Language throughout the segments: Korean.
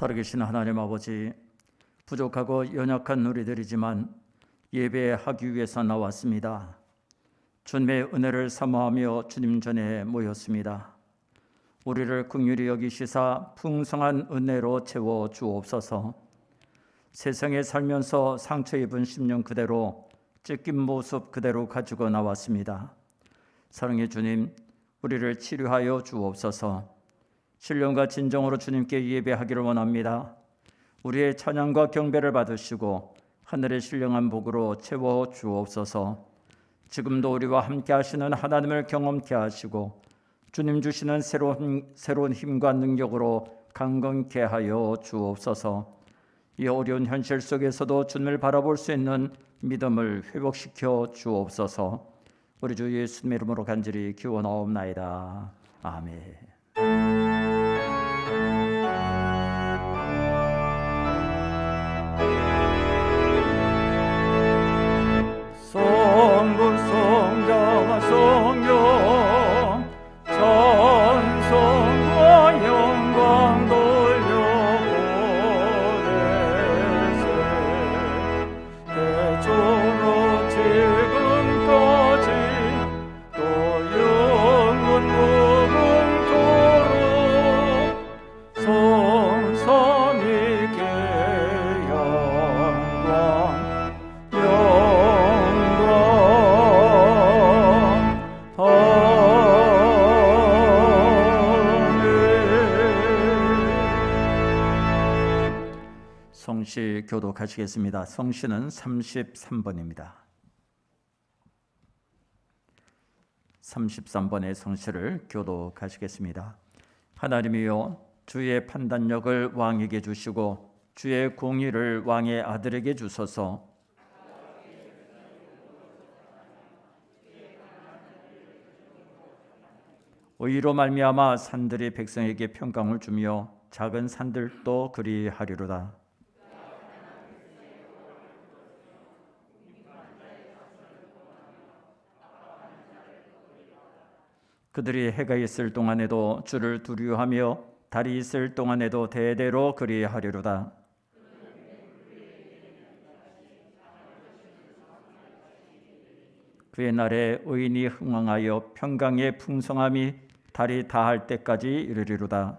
살아계신 하나님 아버지, 부족하고 연약한 우리들이지만 예배하기 위해서 나왔습니다. 주님의 은혜를 사모하며 주님 전에 모였습니다. 우리를 긍휼히 여기시사 풍성한 은혜로 채워 주옵소서. 세상에 살면서 상처 입은 심령 그대로, 찢긴 모습 그대로 가지고 나왔습니다. 사랑의 주님, 우리를 치료하여 주옵소서. 신령과 진정으로 주님께 예배하기를 원합니다. 우리의 찬양과 경배를 받으시고 하늘의 신령한 복으로 채워 주옵소서. 지금도 우리와 함께 하시는 하나님을 경험케 하시고 주님 주시는 새로운 힘과 능력으로 강건케 하여 주옵소서. 이 어려운 현실 속에서도 주님을 바라볼 수 있는 믿음을 회복시켜 주옵소서. 우리 주 예수님의 이름으로 간절히 기원하옵나이다. 아멘. 성부 성자와 성령 찬송과 영광 돌려보내세. 대초로 지금까지 또 영원 무궁토록 성삼위께 성시 교독하시겠습니다. 성시는 33번입니다. 33번의 성시를 교독하시겠습니다. 하나님이여, 주의 판단력을 왕에게 주시고 주의 공의를 왕의 아들에게 주소서. 의로 말미암아 산들이 백성에게 평강을 주며 작은 산들도 그리하리로다. 그들이 해가 있을 동안에도 주를 두려워하며 달이 있을 동안에도 대대로 그리하리로다. 그의 날에 의인이 흥왕하여 평강의 풍성함이 달이 다할 때까지 이르리로다.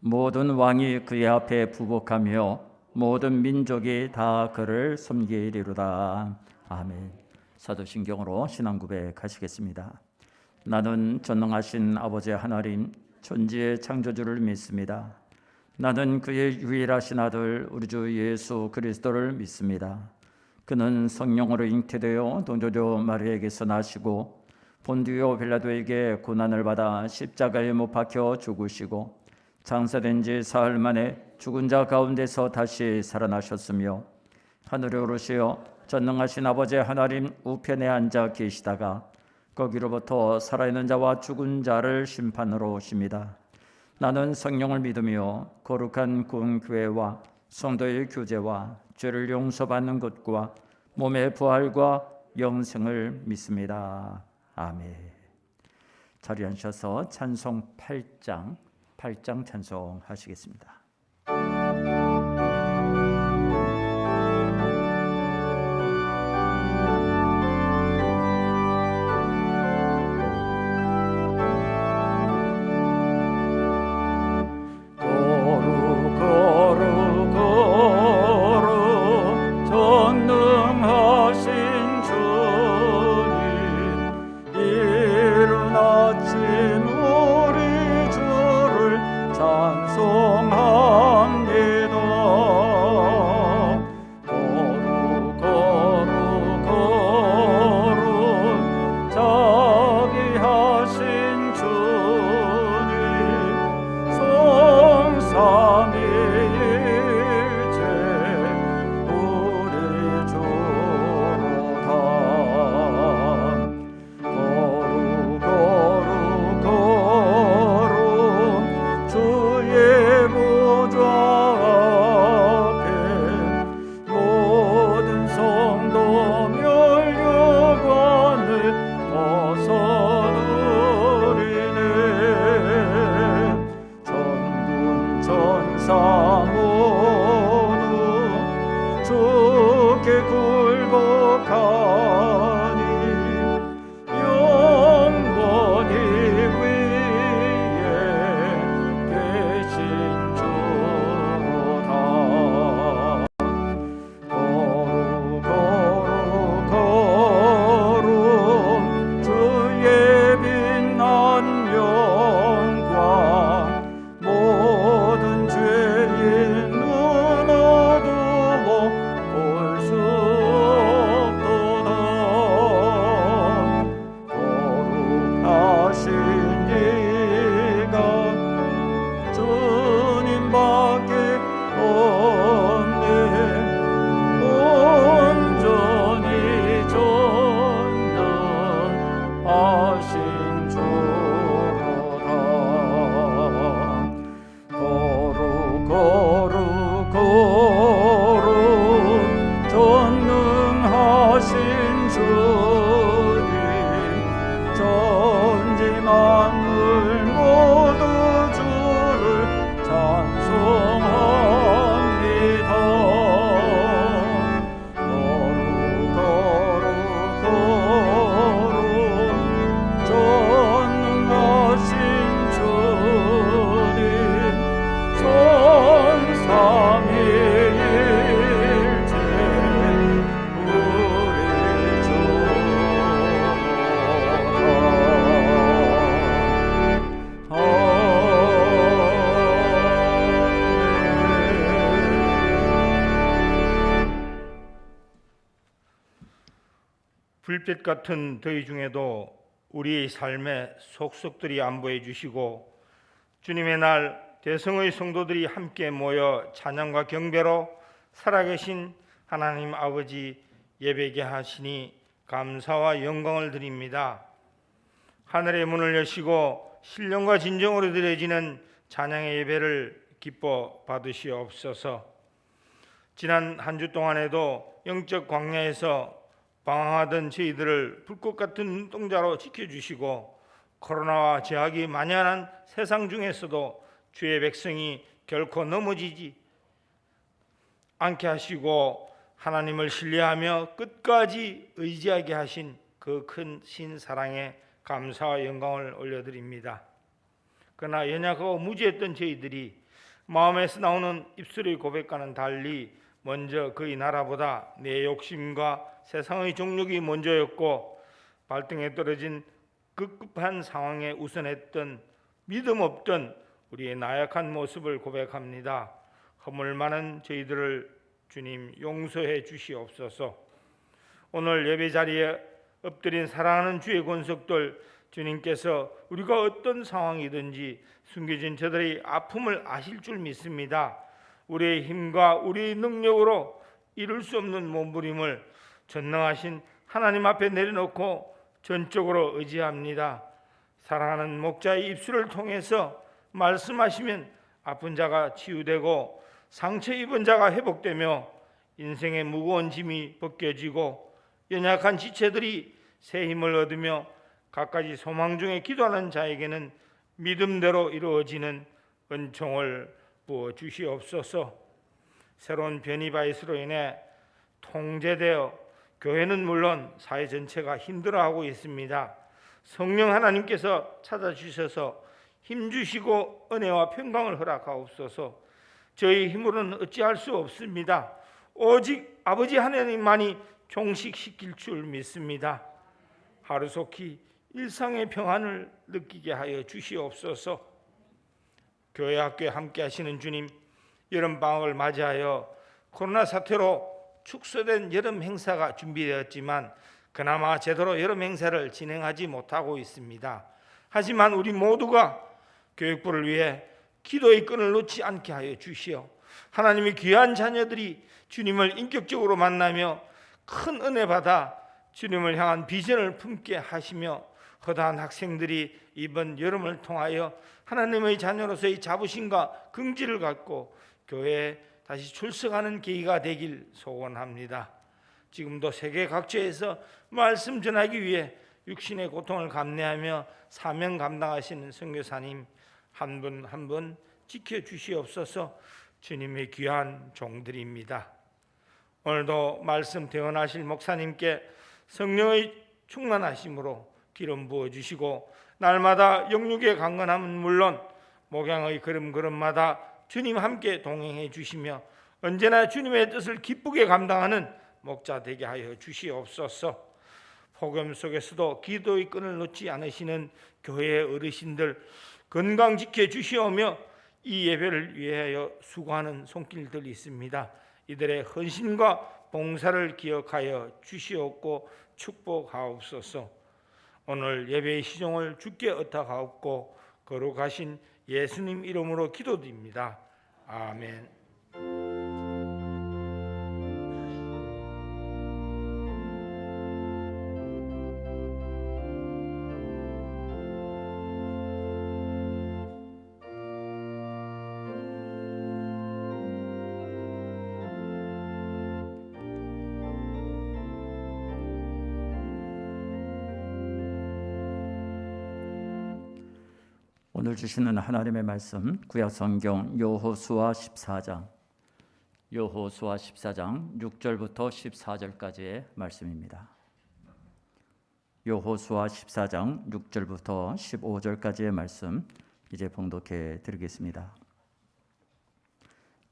모든 왕이 그의 앞에 부복하며 모든 민족이 다 그를 섬기리로다. 아멘. 사도신경으로 신앙 고백하시겠습니다. 나는 전능하신 아버지 하나님, 천지의 창조주를 믿습니다. 나는 그의 유일하신 아들 우리 주 예수 그리스도를 믿습니다. 그는 성령으로 잉태되어 동정녀 마리아에게서 나시고 본디오 빌라도에게 고난을 받아 십자가에 못 박혀 죽으시고 장사된 지 사흘 만에 죽은 자 가운데서 다시 살아나셨으며 하늘에 오르시어 전능하신 아버지 하나님 우편에 앉아 계시다가 거기로부터 살아있는 자와 죽은 자를 심판으로 오십니다. 나는 성령을 믿으며 거룩한 구원교회와 성도의 교제와 죄를 용서받는 것과 몸의 부활과 영생을 믿습니다. 아멘. 자리에 앉으셔서 찬송 8장 찬송하시겠습니다. 찬송하 들뜻 같은 더위 중에도 우리의 삶에 속속들이 안보해 주시고 주님의 날 대성의 성도들이 함께 모여 찬양과 경배로 살아계신 하나님 아버지 예배게 하시니 감사와 영광을 드립니다. 하늘의 문을 여시고 신령과 진정으로 드려지는 찬양의 예배를 기뻐 받으시옵소서. 지난 한 주 동안에도 영적 광야에서 방황하던 저희들을 불꽃 같은 눈동자로 지켜주시고 코로나와 제약이 만연한 세상 중에서도 주의 백성이 결코 넘어지지 않게 하시고 하나님을 신뢰하며 끝까지 의지하게 하신 그 큰 신사랑에 감사와 영광을 올려드립니다. 그러나 연약하고 무지했던 저희들이 마음에서 나오는 입술의 고백과는 달리 먼저 그의 나라보다 내 욕심과 세상의 정욕이 먼저였고 발등에 떨어진 급급한 상황에 우선했던 믿음 없던 우리의 나약한 모습을 고백합니다. 허물 많은 저희들을 주님 용서해 주시옵소서. 오늘 예배 자리에 엎드린 사랑하는 주의 권속들, 주님께서 우리가 어떤 상황이든지 숨겨진 저들의 아픔을 아실 줄 믿습니다. 우리의 힘과 우리의 능력으로 이룰 수 없는 몸부림을 전능하신 하나님 앞에 내려놓고 전적으로 의지합니다. 사랑하는 목자의 입술을 통해서 말씀하시면 아픈 자가 치유되고 상처 입은 자가 회복되며 인생의 무거운 짐이 벗겨지고 연약한 지체들이 새 힘을 얻으며 갖가지 소망 중에 기도하는 자에게는 믿음대로 이루어지는 은총을 부어 주시옵소서. 새로운 변이 바이러스로 인해 통제되어 교회는 물론 사회 전체가 힘들어하고 있습니다. 성령 하나님께서 찾아주셔서 힘주시고 은혜와 평강을 허락하옵소서. 저희 힘으로는 어찌할 수 없습니다. 오직 아버지 하나님만이 종식시킬 줄 믿습니다. 하루속히 일상의 평안을 느끼게 하여 주시옵소서. 교회 학교에 함께 하시는 주님, 여름방학을 맞이하여 코로나 사태로 축소된 여름 행사가 준비되었지만 그나마 제대로 여름 행사를 진행하지 못하고 있습니다. 하지만 우리 모두가 교육부를 위해 기도의 끈을 놓지 않게 하여 주시오. 하나님의 귀한 자녀들이 주님을 인격적으로 만나며 큰 은혜 받아 주님을 향한 비전을 품게 하시며 허다한 학생들이 이번 여름을 통하여 하나님의 자녀로서의 자부심과 긍지를 갖고 교회에 다시 출석하는 계기가 되길 소원합니다. 지금도 세계 각처에서 말씀 전하기 위해 육신의 고통을 감내하며 사명 감당하시는 선교사님 한 분 한 분 지켜주시옵소서. 주님의 귀한 종들입니다. 오늘도 말씀 대언하실 목사님께 성령의 충만하심으로 기름 부어주시고 날마다 영육의 강건함은 물론 목양의 걸음걸음마다 주님 함께 동행해 주시며 언제나 주님의 뜻을 기쁘게 감당하는 목자 되게 하여 주시옵소서. 복음 속에서도 기도의 끈을 놓지 않으시는 교회의 어르신들 건강 지켜 주시오며 이 예배를 위하여 수고하는 손길들이 있습니다. 이들의 헌신과 봉사를 기억하여 주시옵고 축복하옵소서. 오늘 예배의 시종을 주께 의탁하옵고 거룩하신 예수님 이름으로 기도드립니다. 아멘. 오늘 주시는 하나님의 말씀 구약성경 여호수아 14장 6절부터 14절까지의 말씀입니다. 여호수아 14장 6절부터 15절까지의 말씀 이제 봉독해 드리겠습니다.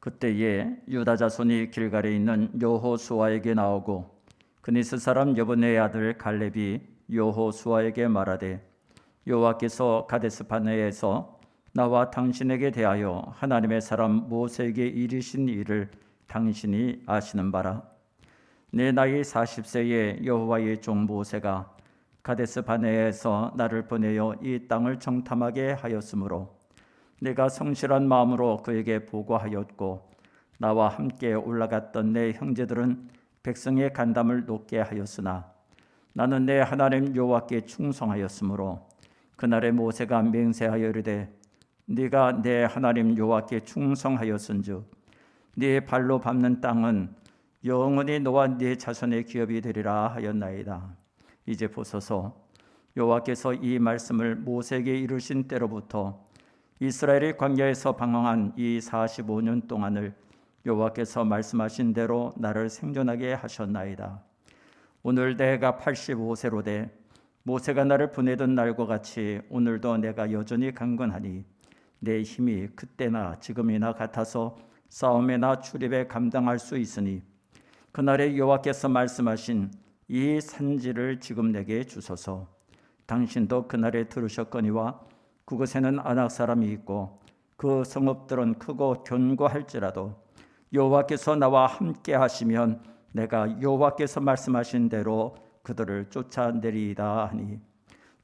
그때에 유다 자손이 길갈에 있는 여호수아에게 나오고 그니스 사람 여분의 아들 갈렙이 여호수아에게 말하되 여호와께서 가데스 바네에서 나와 당신에게 대하여 하나님의 사람 모세에게 이르신 일을 당신이 아시는 바라. 내 나이 40세에 여호와의 종 모세가 가데스 바네아에서 나를 보내어 이 땅을 정탐하게 하였으므로 내가 성실한 마음으로 그에게 보고하였고 나와 함께 올라갔던 내 형제들은 백성의 간담을 높게 하였으나 나는 내 하나님 여호와께 충성하였으므로 그날에 모세가 맹세하여 이르되 네가 내 하나님 여호와께 충성하였은즉 네 발로 밟는 땅은 영원히 너와 네 자손의 기업이 되리라 하였나이다. 이제 보소서, 여호와께서 이 말씀을 모세에게 이르신 때로부터 이스라엘이 광야에서 방황한 이 45년 동안을 여호와께서 말씀하신 대로 나를 생존하게 하셨나이다. 오늘 내가 85세로 돼 모세가 나를 보내던 날과 같이 오늘도 내가 여전히 강건하니 내 힘이 그때나 지금이나 같아서 싸움에나 출입에 감당할 수 있으니 그날에 여호와께서 말씀하신 이 산지를 지금 내게 주소서. 당신도 그날에 들으셨거니와 그곳에는 아낙 사람이 있고 그 성읍들은 크고 견고할지라도 여호와께서 나와 함께 하시면 내가 여호와께서 말씀하신 대로 그들을 쫓아내리이다 하니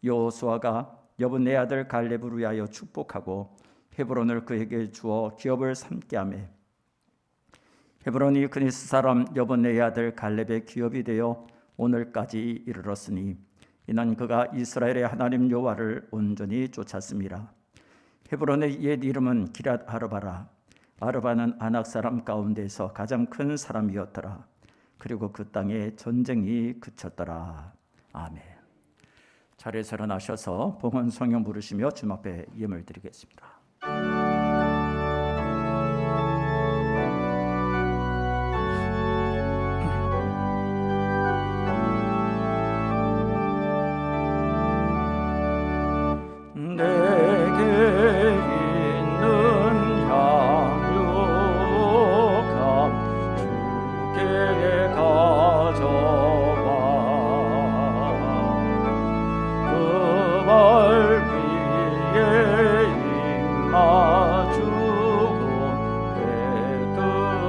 여호수아가 여분네 아들 갈렙을 위하여 축복하고 헤브론을 그에게 주어 기업을 삼게 하며 헤브론이 그니스 사람 여분네 아들 갈렙의 기업이 되어 오늘까지 이르렀으니 이는 그가 이스라엘의 하나님 여호와를 온전히 쫓았습니다. 헤브론의 옛 이름은 기럇 아르바라. 아르바는 아낙 사람 가운데서 가장 큰 사람이었더라. 그리고 그 땅에 전쟁이 그쳤더라. 아멘. 자리에서 일어나셔서 봉헌 성경 부르시며 주님 앞에 예물 드리겠습니다. 내게 있는 향유가 주께 가져와 그 발 위에 입 맞추고 빼드립니다.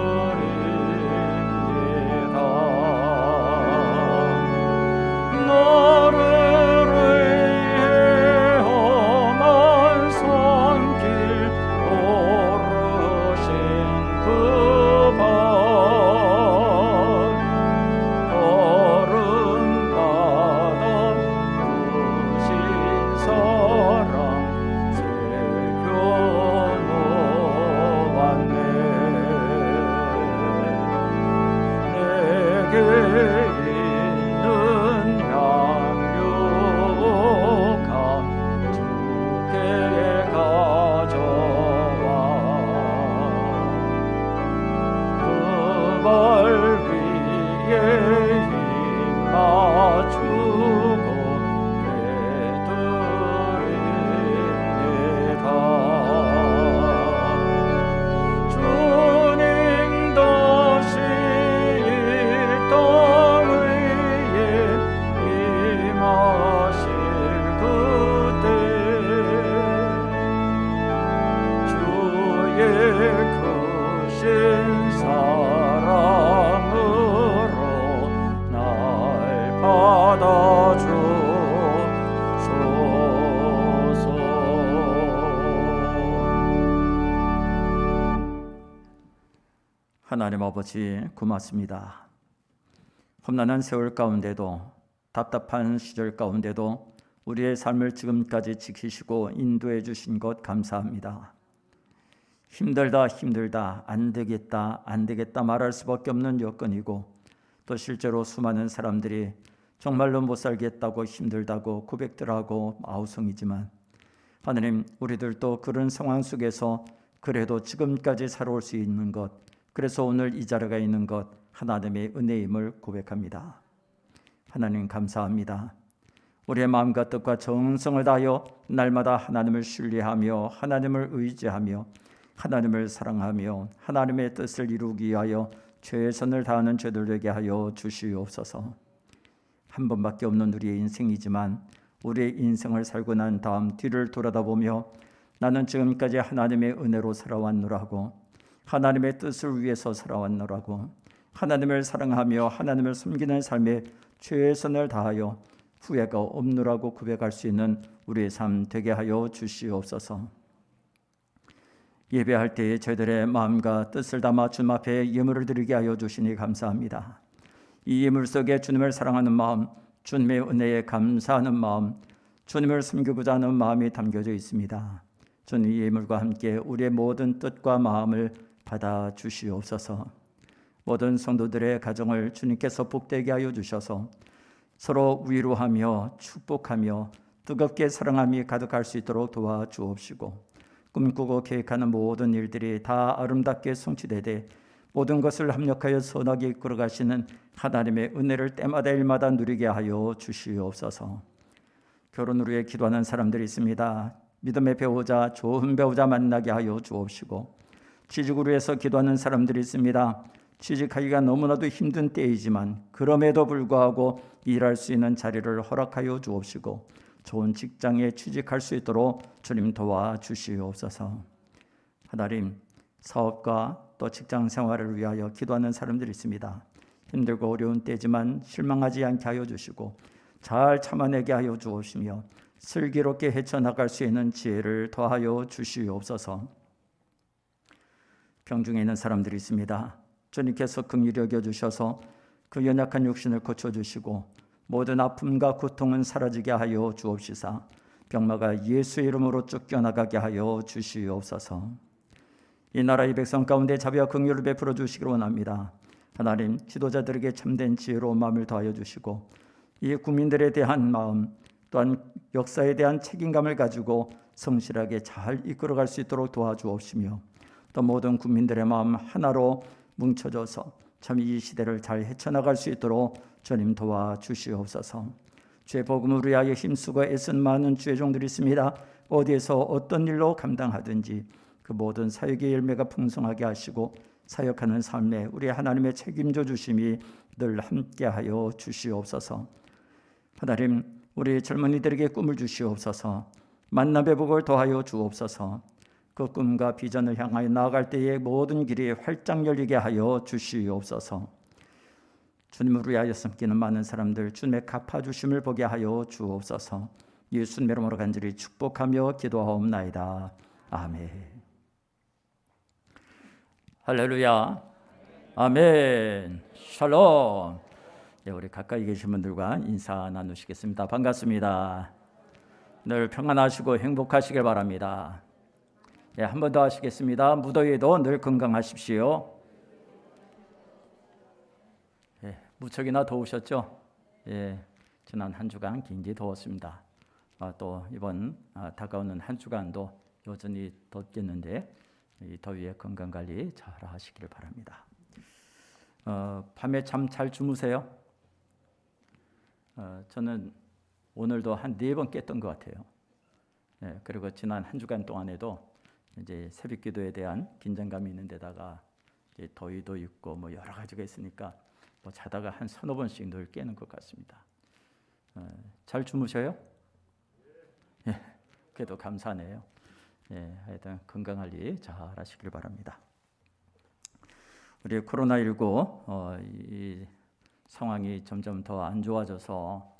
너를 크신 사랑으로 날 받아주소서. 하나님 아버지 고맙습니다. 험난한 세월 가운데도 답답한 시절 가운데도 우리의 삶을 지금까지 지키시고 인도해 주신 것 감사합니다. 힘들다 안 되겠다 말할 수밖에 없는 여건이고 또 실제로 수많은 사람들이 정말로 못 살겠다고 힘들다고 고백들 하고 아우성이지만 하나님, 우리들도 그런 상황 속에서 그래도 지금까지 살아올 수 있는 것, 그래서 오늘 이 자리가 있는 것 하나님의 은혜임을 고백합니다. 하나님 감사합니다. 우리의 마음과 뜻과 정성을 다하여 날마다 하나님을 신뢰하며 하나님을 의지하며 하나님을 사랑하며 하나님의 뜻을 이루기 위하여 최선을 다하는 저들 되게 하여 주시옵소서. 한 번밖에 없는 우리의 인생이지만 우리의 인생을 살고 난 다음 뒤를 돌아다보며 나는 지금까지 하나님의 은혜로 살아왔노라고, 하나님의 뜻을 위해서 살아왔노라고, 하나님을 사랑하며 하나님을 섬기는 삶에 최선을 다하여 후회가 없노라고 고백할 수 있는 우리의 삶 되게 하여 주시옵소서. 예배할 때에 저희들의 마음과 뜻을 담아 주님 앞에 예물을 드리게 하여 주시니 감사합니다. 이 예물 속에 주님을 사랑하는 마음, 주님의 은혜에 감사하는 마음, 주님을 섬기고자 하는 마음이 담겨져 있습니다. 주님 이 예물과 함께 우리의 모든 뜻과 마음을 받아 주시옵소서. 모든 성도들의 가정을 주님께서 복되게 하여 주셔서 서로 위로하며 축복하며 뜨겁게 사랑함이 가득할 수 있도록 도와주옵시고, 꿈꾸고 계획하는 모든 일들이 다 아름답게 성취되되 모든 것을 합력하여 선하게 이끌어가시는 하나님의 은혜를 때마다 일마다 누리게 하여 주시옵소서. 결혼을 위해 기도하는 사람들이 있습니다. 믿음의 배우자, 좋은 배우자 만나게 하여 주옵시고, 취직을 위해서 기도하는 사람들이 있습니다. 취직하기가 너무나도 힘든 때이지만 그럼에도 불구하고 일할 수 있는 자리를 허락하여 주옵시고 좋은 직장에 취직할 수 있도록 주님 도와주시옵소서. 하나님, 사업과 또 직장 생활을 위하여 기도하는 사람들이 있습니다. 힘들고 어려운 때지만 실망하지 않게 하여 주시고 잘 참아내게 하여 주옵시며 슬기롭게 헤쳐나갈 수 있는 지혜를 더하여 주시옵소서. 병중에 있는 사람들이 있습니다. 주님께서 긍휼히 여겨주셔서 그 연약한 육신을 고쳐주시고 모든 아픔과 고통은 사라지게 하여 주옵시사 병마가 예수의 이름으로 쫓겨나가게 하여 주시옵소서. 이 나라의 백성 가운데 자비와 긍휼을 베풀어 주시기를 원합니다. 하나님, 지도자들에게 참된 지혜로운 마음을 더하여 주시고 이 국민들에 대한 마음 또한 역사에 대한 책임감을 가지고 성실하게 잘 이끌어갈 수 있도록 도와주옵시며 또 모든 국민들의 마음 하나로 뭉쳐져서 참 이 시대를 잘 헤쳐나갈 수 있도록 주님 도와주시옵소서. 주의 복음을 위하여 힘쓰고 애쓴 많은 주의 종들이 있습니다. 어디에서 어떤 일로 감당하든지 그 모든 사역의 열매가 풍성하게 하시고 사역하는 삶에 우리 하나님의 책임져 주심이 늘 함께하여 주시옵소서. 하나님, 우리 젊은이들에게 꿈을 주시옵소서. 만남의 복을 더하여 주옵소서. 그 꿈과 비전을 향하여 나아갈 때에 모든 길이 활짝 열리게 하여 주시옵소서. 주님을 위하여 섬기는 많은 사람들 주님의 갚아주심을 보게 하여 주옵소서. 예수님 이름으로 간절히 축복하며 기도하옵나이다. 아멘. 할렐루야. 아멘. 샬롬. 네, 우리 가까이 계신 분들과 인사 나누시겠습니다. 반갑습니다. 늘 평안하시고 행복하시길 바랍니다. 네, 한 번 더 하시겠습니다. 무더위에도 늘 건강하십시오. 네, 무척이나 더우셨죠? 예, 지난 한 주간 굉장히 더웠습니다. 또 이번 다가오는 한 주간도 여전히 덥겠는데 이 더위에 건강 관리 잘 하시기를 바랍니다. 밤에 잠 잘 주무세요? 저는 오늘도 한 4번 깼던 것 같아요. 예, 그리고 지난 한 주간 동안에도 이제 새벽기도에 대한 긴장감이 있는 데다가 이제 더위도 있고 뭐 여러 가지가 있으니까 뭐 자다가 한 3-4번씩 늘 깨는 것 같습니다. 잘 주무셔요? 예, 그래도 감사하네요. 예, 하여튼 건강관리 잘 하시길 바랍니다. 우리 코로나19 이 상황이 점점 더 안 좋아져서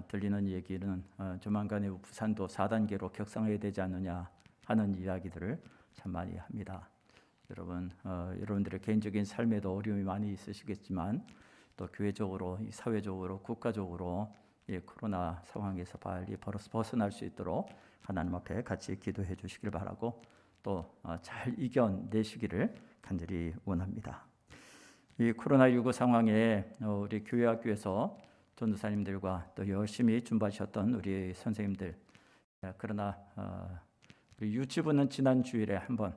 들리는 얘기는 조만간에 부산도 4단계로 격상해야 되지 않느냐 하는 이야기들을 참 많이 합니다. 여러분, 여러분들의 개인적인 삶에도 어려움이 많이 있으시겠지만 또 교회적으로, 사회적으로, 국가적으로 이 코로나 상황에서 빨리 벗어날 수 있도록 하나님 앞에 같이 기도해 주시길 바라고 또 잘 이겨내시기를 간절히 원합니다. 이 코로나19 상황에 우리 교회 학교에서 전도사님들과 또 열심히 준비하셨던 우리 선생님들, 그러나 유치부는 지난 주일에 한번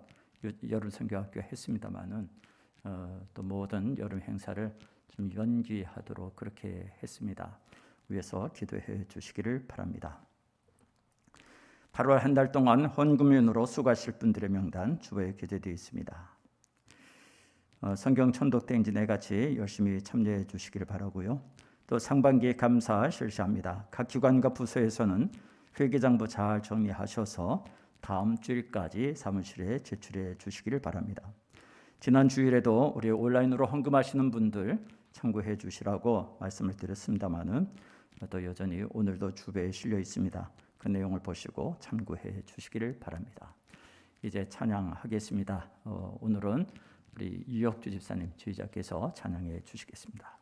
여름 선교학교 했습니다만은 또 모든 여름 행사를 좀 연기하도록 그렇게 했습니다. 위해서 기도해 주시기를 바랍니다. 8월 한 달 동안 헌금윤으로 수고하실 분들의 명단 주보에 게재되어 있습니다. 성경 천독 대행진에 같이 열심히 참여해 주시기를 바라고요. 또 상반기 감사 실시합니다. 각 기관과 부서에서는 회계장부 잘 정리하셔서 다음 주일까지 사무실에 제출해 주시기를 바랍니다. 지난 주일에도 우리 온라인으로 헌금하시는 분들 참고해 주시라고 말씀을 드렸습니다마는 또 여전히 오늘도 주배에 실려 있습니다. 그 내용을 보시고 참고해 주시기를 바랍니다. 이제 찬양하겠습니다. 오늘은 우리 유혁주 집사님 지휘자께서 찬양해 주시겠습니다.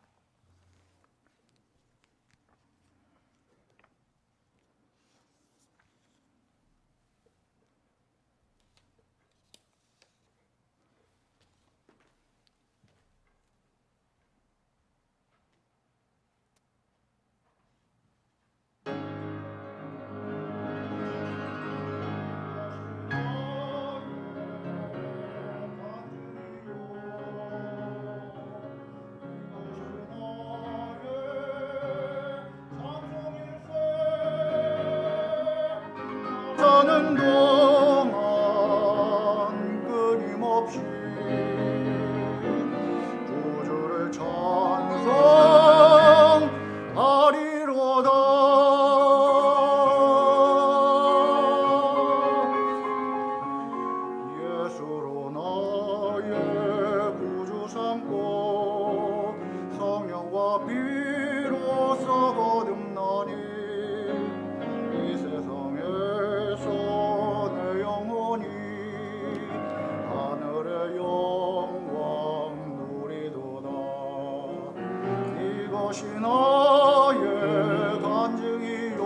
사는 동안 끊임없이 구주를 찬송하리로다. 예수로 나의 구주 삼고 성령과 비로소 거듭나니 이 세상에 내 영혼이 하늘의 영광 누리도다. 이것이 나의 간증이요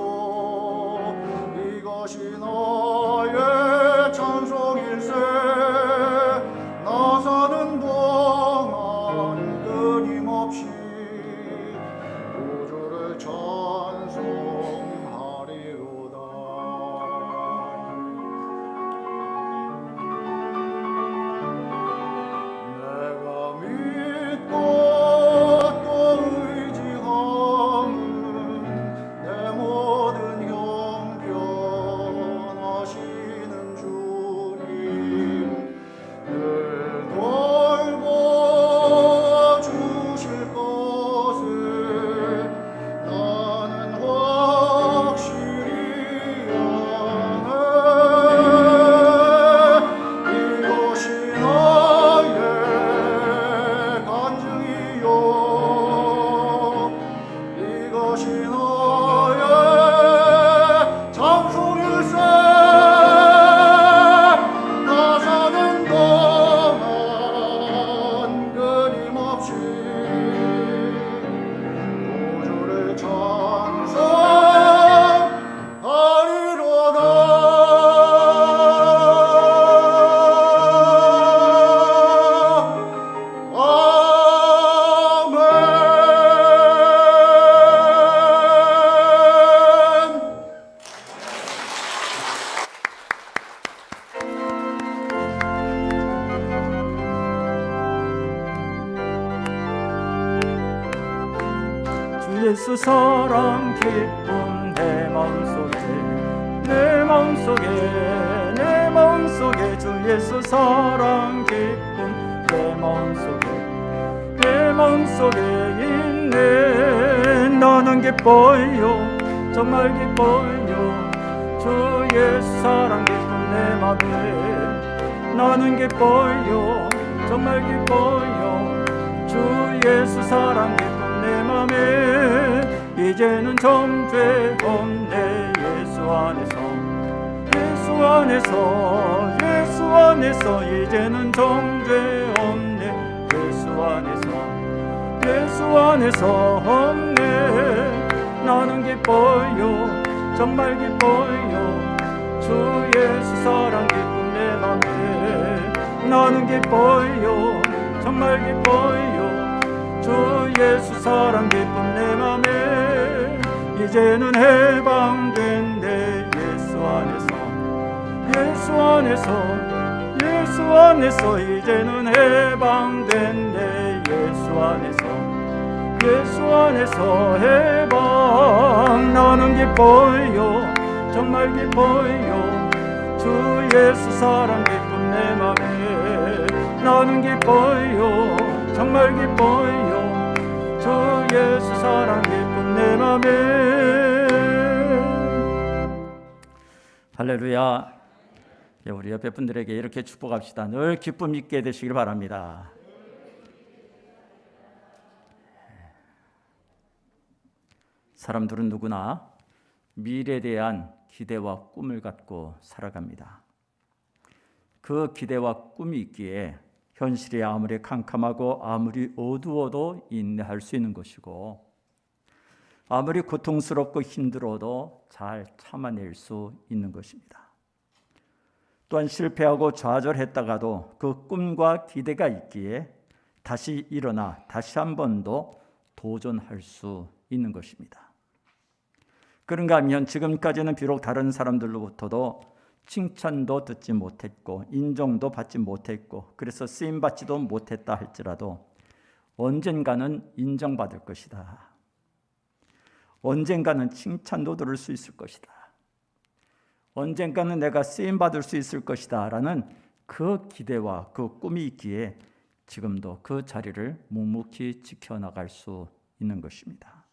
이것이 나의 찬송일세. 나 사는 동안 끊임없이 구주를 찬송하리로다. 내가 믿고 또 의지하는 내 모든 형편하시는 주님 늘 돌보주실 것을 나는 확실히 아네. 이것이 나의 간증이요 이것이 나의 찬송일세. 나 사는 동안 끊임없이 구주를 찬송하리로다. 아멘. 주 예수 사랑 기쁨 내 마음속에 내 마음속에 내 마음속에 주 예수 사랑 기쁨 내 마음속에 내 마음속에 있네. 나는 기뻐요 정말 기뻐요 주 예수 사랑 기쁨 내 맘에. 나는 기뻐요 정말 기뻐요 주 예수 사랑 기쁨 내 맘에. 이제는 정죄 없네 예수 안에서 예수 안에서 예수 안에서. 이제는 정죄 없네 예수 안에서 예수 안에서 없네. 나는 기뻐요 정말 기뻐요 주 예수 사랑 기쁨 내 맘에. 나는 기뻐요 정말 기뻐요 주 예수 사랑 기쁨 내 맘에. 이제는 해방된 내 예수 안에서 예수 안에서 예수 안에서. 이제는 해방된 내 예수 안에서 예수 안에서 해방. 나는 기뻐요 정말 기뻐요 주 예수 사랑 기쁨 내 맘에. 나는 기뻐요 정말 기뻐요 주 예수 사랑 기쁨 내 맘에. 할렐루야. 우리 옆에 분들에게 이렇게 축복합시다. 늘 기쁨 있게 되시길 바랍니다. 사람들은 누구나 미래에 대한 기대와 꿈을 갖고 살아갑니다. 그 기대와 꿈이 있기에 현실이 아무리 캄캄하고 아무리 어두워도 인내할 수 있는 것이고, 아무리 고통스럽고 힘들어도 잘 참아낼 수 있는 것입니다. 또한 실패하고 좌절했다가도 그 꿈과 기대가 있기에 다시 일어나 다시 한 번 더 도전할 수 있는 것입니다. 그런가 하면 지금까지는 비록 다른 사람들로부터도 칭찬도 듣지 못했고 인정도 받지 못했고 그래서 쓰임받지도 못했다 할지라도 언젠가는 인정받을 것이다. 언젠가는 칭찬도 들을 수 있을 것이다. 언젠가는 내가 쓰임받을 수 있을 것이다 라는 그 기대와 그 꿈이 있기에 지금도 그 자리를 묵묵히 지켜나갈 수 있는 것입니다.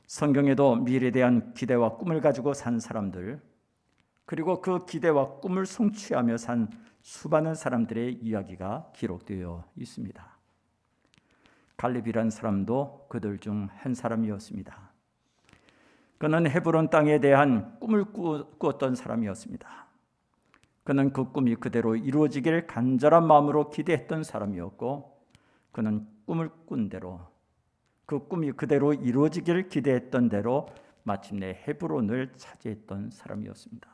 성경에도 미래에 대한 기대와 꿈을 가지고 산 사람들, 그리고 그 기대와 꿈을 성취하며 산 수많은 사람들의 이야기가 기록되어 있습니다. 갈렙이란 사람도 그들 중 한 사람이었습니다. 그는 헤브론 땅에 대한 꿈을 꾸었던 사람이었습니다. 그는 그 꿈이 그대로 이루어지길 간절한 마음으로 기대했던 사람이었고, 그는 꿈을 꾼 대로, 그 꿈이 그대로 이루어지길 기대했던 대로 마침내 헤브론을 차지했던 사람이었습니다.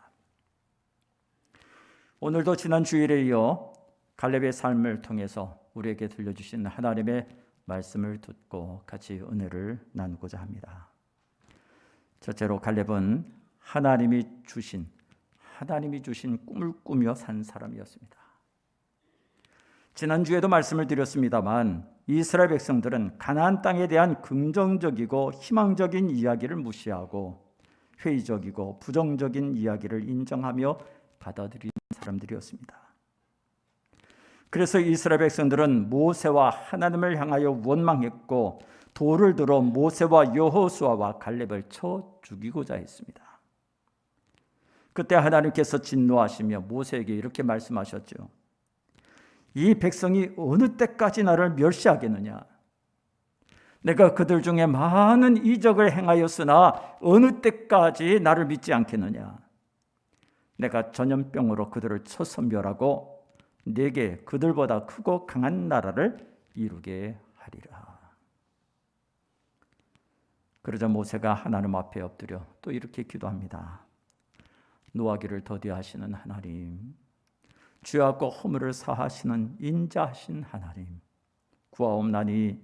오늘도 지난 주일에 이어 갈렙의 삶을 통해서 우리에게 들려주신 하나님의 말씀을 듣고 같이 은혜를 나누고자 합니다. 첫째로 갈렙은 하나님이 주신 꿈을 꾸며 산 사람이었습니다. 지난주에도 말씀을 드렸습니다만 이스라엘 백성들은 가나안 땅에 대한 긍정적이고 희망적인 이야기를 무시하고 회의적이고 부정적인 이야기를 인정하며 받아들이는 사람들이었습니다. 그래서 이스라엘 백성들은 모세와 하나님을 향하여 원망했고 돌을 들어 모세와 여호수아와 갈렙을 쳐 죽이고자 했습니다. 그때 하나님께서 진노하시며 모세에게 이렇게 말씀하셨죠. 이 백성이 어느 때까지 나를 멸시하겠느냐? 내가 그들 중에 많은 이적을 행하였으나 어느 때까지 나를 믿지 않겠느냐? 내가 전염병으로 그들을 쳐서 멸하고 내게 그들보다 크고 강한 나라를 이루게 하리라. 그러자 모세가 하나님 앞에 엎드려 또 이렇게 기도합니다. 노하기를 더디하시는 하나님, 죄악과 허물을 사하시는 인자하신 하나님, 구하옵나니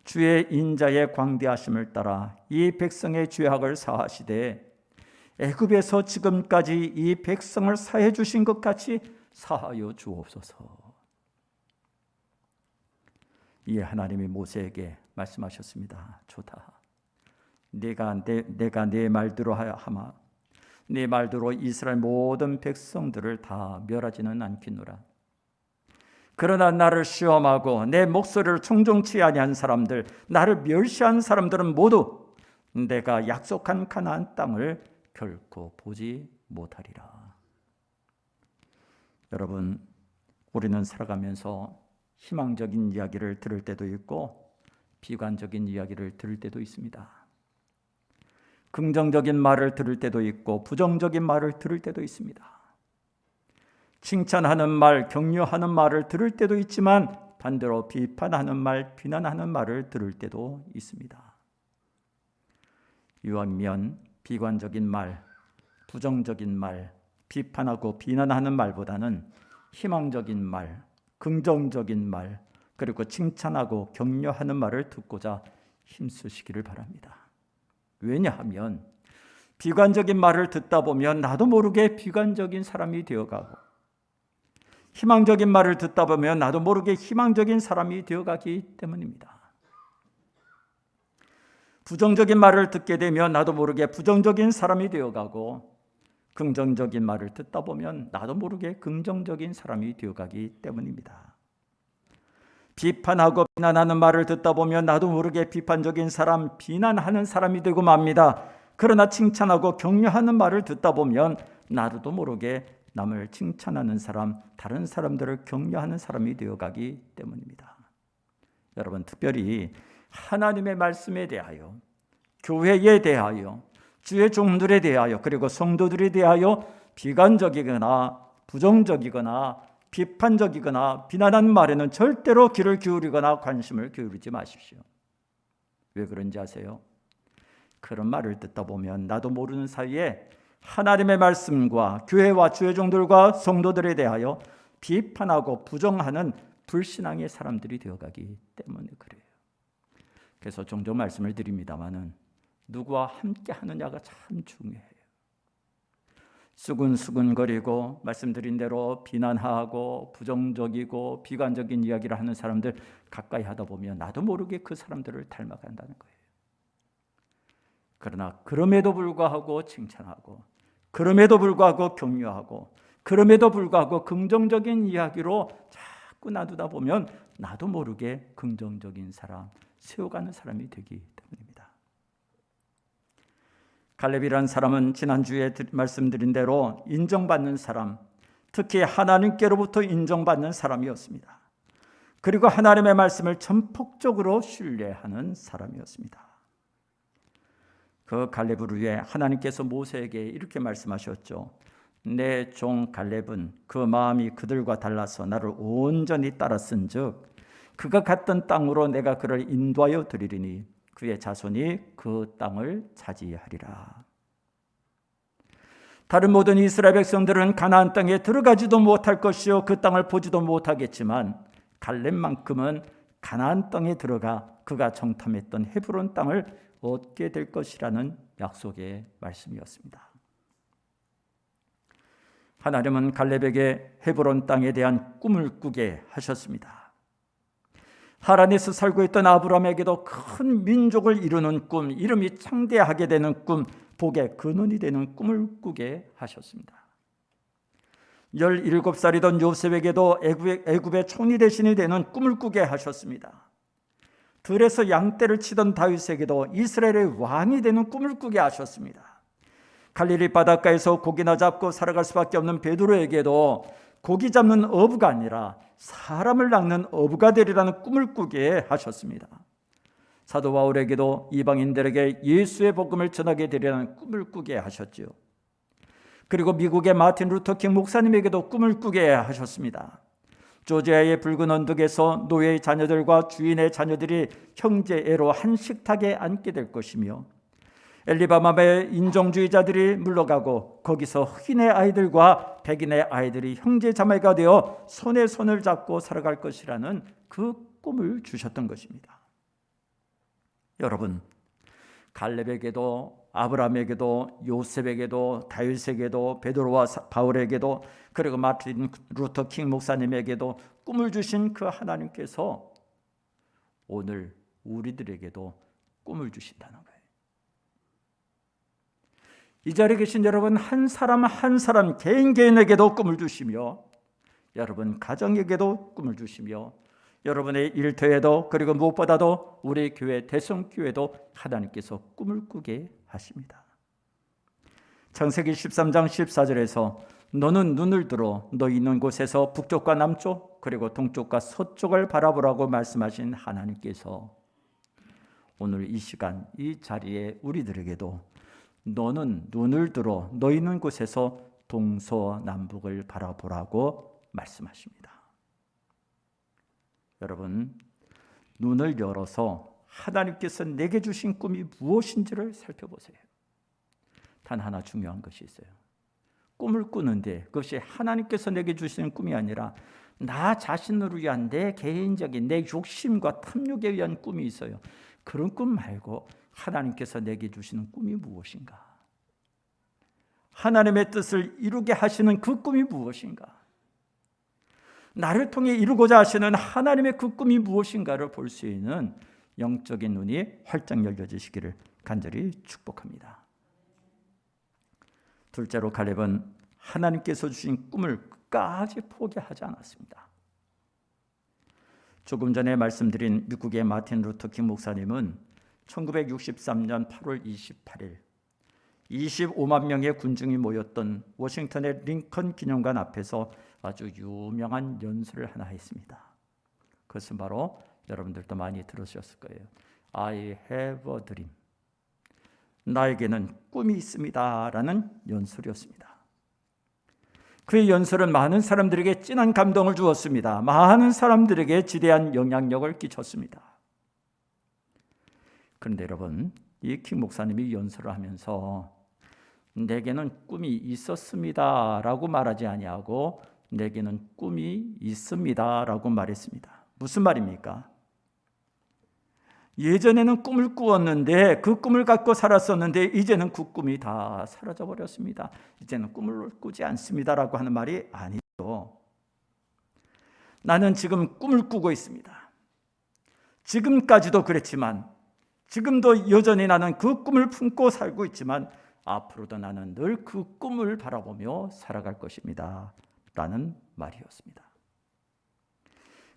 주의 인자의 광대하심을 따라 이 백성의 죄악을 사하시되 애굽에서 지금까지 이 백성을 사해 주신 것 같이 사하여 주옵소서. 이에 하나님이 모세에게 말씀하셨습니다. 좋다. 내가 내 말대로 하마 네 말대로 이스라엘 모든 백성들을 다 멸하지는 않겠노라. 그러나 나를 시험하고 내 목소리를 청종치 아니한 사람들, 나를 멸시한 사람들은 모두 내가 약속한 가나안 땅을 결코 보지 못하리라. 여러분, 우리는 살아가면서 희망적인 이야기를 들을 때도 있고 비관적인 이야기를 들을 때도 있습니다. 긍정적인 말을 들을 때도 있고 부정적인 말을 들을 때도 있습니다. 칭찬하는 말, 격려하는 말을 들을 때도 있지만 반대로 비판하는 말, 비난하는 말을 들을 때도 있습니다. 이왕이면 비관적인 말, 부정적인 말, 비판하고 비난하는 말보다는 희망적인 말, 긍정적인 말, 그리고 칭찬하고 격려하는 말을 듣고자 힘쓰시기를 바랍니다. 왜냐하면 비관적인 말을 듣다 보면 나도 모르게 비관적인 사람이 되어가고, 희망적인 말을 듣다 보면 나도 모르게 희망적인 사람이 되어가기 때문입니다. 부정적인 말을 듣게 되면 나도 모르게 부정적인 사람이 되어가고, 긍정적인 말을 듣다 보면 나도 모르게 긍정적인 사람이 되어가기 때문입니다. 비판하고 비난하는 말을 듣다 보면 나도 모르게 비판적인 사람, 비난하는 사람이 되고 맙니다. 그러나 칭찬하고 격려하는 말을 듣다 보면 나도 모르게 남을 칭찬하는 사람, 다른 사람들을 격려하는 사람이 되어가기 때문입니다. 여러분, 특별히 하나님의 말씀에 대하여, 교회에 대하여, 주의 종들에 대하여, 그리고 성도들에 대하여 비관적이거나 부정적이거나 비판적이거나 비난하는 말에는 절대로 귀를 기울이거나 관심을 기울이지 마십시오. 왜 그런지 아세요? 그런 말을 듣다 보면 나도 모르는 사이에 하나님의 말씀과 교회와 주의 종들과 성도들에 대하여 비판하고 부정하는 불신앙의 사람들이 되어가기 때문에 그래요. 그래서 종종 말씀을 드립니다마는 누구와 함께 하느냐가 참 중요해요. 수근수근거리고 말씀드린 대로 비난하고 부정적이고 비관적인 이야기를 하는 사람들 가까이 하다 보면 나도 모르게 그 사람들을 닮아간다는 거예요. 그러나 그럼에도 불구하고 칭찬하고, 그럼에도 불구하고 격려하고, 그럼에도 불구하고 긍정적인 이야기로 자꾸 나누다 보면 나도 모르게 긍정적인 사람, 세워가는 사람이 되기 때문입니다. 갈렙이라는 사람은 지난주에 말씀드린 대로 인정받는 사람, 특히 하나님께로부터 인정받는 사람이었습니다. 그리고 하나님의 말씀을 전폭적으로 신뢰하는 사람이었습니다. 그 갈렙을 위해 하나님께서 모세에게 이렇게 말씀하셨죠. 내 종 갈렙은 그 마음이 그들과 달라서 나를 온전히 따랐은즉 그가 갔던 땅으로 내가 그를 인도하여 드리리니 그의 자손이 그 땅을 차지하리라. 다른 모든 이스라엘 백성들은 가나안 땅에 들어가지도 못할 것이요 그 땅을 보지도 못하겠지만 갈렙만큼은 가나안 땅에 들어가 그가 정탐했던 헤브론 땅을 얻게 될 것이라는 약속의 말씀이었습니다. 하나님은 갈렙에게 헤브론 땅에 대한 꿈을 꾸게 하셨습니다. 하란에서 살고 있던 아브라함에게도 큰 민족을 이루는 꿈, 이름이 창대하게 되는 꿈, 복의 근원이 되는 꿈을 꾸게 하셨습니다. 17살이던 요셉에게도 애굽의 총리 대신이 되는 꿈을 꾸게 하셨습니다. 들에서 양떼를 치던 다윗에게도 이스라엘의 왕이 되는 꿈을 꾸게 하셨습니다. 갈릴리 바닷가에서 고기나 잡고 살아갈 수밖에 없는 베드로에게도 고기 잡는 어부가 아니라 사람을 낚는 어부가 되리라는 꿈을 꾸게 하셨습니다. 사도 바울에게도 이방인들에게 예수의 복음을 전하게 되리라는 꿈을 꾸게 하셨지요. 그리고 미국의 마틴 루터 킹 목사님에게도 꿈을 꾸게 하셨습니다. 조지아의 붉은 언덕에서 노예의 자녀들과 주인의 자녀들이 형제애로 한 식탁에 앉게 될 것이며 엘리바마의 인종주의자들이 물러가고 거기서 흑인의 아이들과 백인의 아이들이 형제자매가 되어 손에 손을 잡고 살아갈 것이라는 그 꿈을 주셨던 것입니다. 여러분, 갈렙에게도 아브라함에게도 요셉에게도 다윗에게도 베드로와 바울에게도 그리고 마틴 루터 킹 목사님에게도 꿈을 주신 그 하나님께서 오늘 우리들에게도 꿈을 주신다는 거예요. 이 자리에 계신 여러분 한 사람 한 사람 개인에게도 꿈을 주시며 여러분 가정에게도 꿈을 주시며 여러분의 일터에도 그리고 무엇보다도 우리 교회 대성교회도 하나님께서 꿈을 꾸게 하십니다. 창세기 13장 14절에서 너는 눈을 들어 너 있는 곳에서 북쪽과 남쪽 그리고 동쪽과 서쪽을 바라보라고 말씀하신 하나님께서 오늘 이 시간 이 자리에 우리들에게도 너는 눈을 들어 너 있는 곳에서 동서남북을 바라보라고 말씀하십니다. 여러분, 눈을 열어서 하나님께서 내게 주신 꿈이 무엇인지를 살펴보세요. 단 하나 중요한 것이 있어요. 꿈을 꾸는데 그것이 하나님께서 내게 주시는 꿈이 아니라 나 자신을 위한 내 개인적인 내 욕심과 탐욕에 의한 꿈이 있어요. 그런 꿈 말고 하나님께서 내게 주시는 꿈이 무엇인가? 하나님의 뜻을 이루게 하시는 그 꿈이 무엇인가? 나를 통해 이루고자 하시는 하나님의 그 꿈이 무엇인가를 볼 수 있는 영적인 눈이 활짝 열려지시기를 간절히 축복합니다. 둘째로 갈렙은 하나님께서 주신 꿈을 끝까지 포기하지 않았습니다. 조금 전에 말씀드린 미국의 마틴 루터 킹 목사님은 1963년 8월 28일 25만 명의 군중이 모였던 워싱턴의 링컨 기념관 앞에서 아주 유명한 연설을 하나 했습니다. 그것은 바로 여러분들도 많이 들으셨을 거예요. I have a dream. 나에게는 꿈이 있습니다 라는 연설이었습니다. 그의 연설은 많은 사람들에게 진한 감동을 주었습니다. 많은 사람들에게 지대한 영향력을 끼쳤습니다. 그런데 여러분, 이 킹 목사님이 연설을 하면서 내게는 꿈이 있었습니다 라고 말하지 아니하고 내게는 꿈이 있습니다 라고 말했습니다. 무슨 말입니까? 예전에는 꿈을 꾸었는데 그 꿈을 갖고 살았었는데 이제는 그 꿈이 다 사라져 버렸습니다. 이제는 꿈을 꾸지 않습니다 라고 하는 말이 아니죠. 나는 지금 꿈을 꾸고 있습니다. 지금까지도 그랬지만 지금도 여전히 나는 그 꿈을 품고 살고 있지만 앞으로도 나는 늘 그 꿈을 바라보며 살아갈 것입니다 라는 말이었습니다.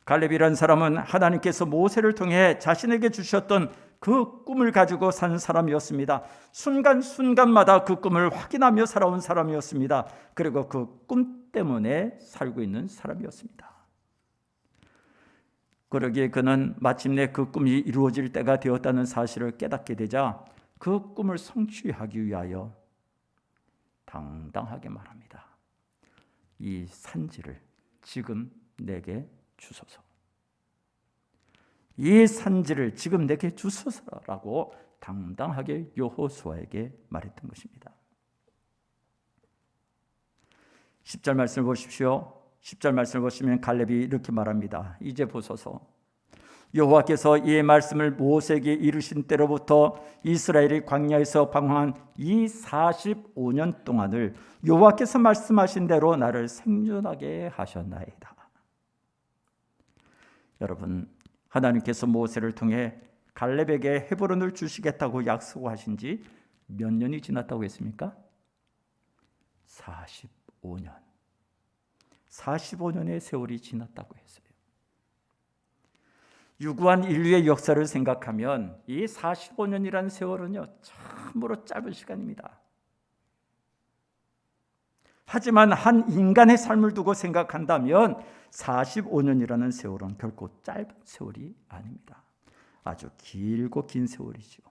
갈렙이라는 사람은 하나님께서 모세를 통해 자신에게 주셨던 그 꿈을 가지고 산 사람이었습니다. 순간순간마다 그 꿈을 확인하며 살아온 사람이었습니다. 그리고 그 꿈 때문에 살고 있는 사람이었습니다. 그러기에 그는 마침내 그 꿈이 이루어질 때가 되었다는 사실을 깨닫게 되자 그 꿈을 성취하기 위하여 당당하게 말합니다. 이 산지를 지금 내게 주소서. 이 산지를 지금 내게 주소서라고 당당하게 여호수아에게 말했던 것입니다. 10절 말씀을 보십시오. 10절 말씀을 보시면 갈렙이 이렇게 말합니다. 이제 보소서. 여호와께서 이 말씀을 모세에게 이르신 때로부터 이스라엘이 광야에서 방황한 이 45년 동안을 여호와께서 말씀하신 대로 나를 생존하게 하셨나이다. 여러분, 하나님께서 모세를 통해 갈렙에게 헤브론을 주시겠다고 약속하신 지 몇 년이 지났다고 했습니까? 45년. 45년의 세월이 지났다고 했어요. 유구한 인류의 역사를 생각하면 이 45년이라는 세월은요, 참으로 짧은 시간입니다. 하지만 한 인간의 삶을 두고 생각한다면 45년이라는 세월은 결코 짧은 세월이 아닙니다. 아주 길고 긴 세월이죠.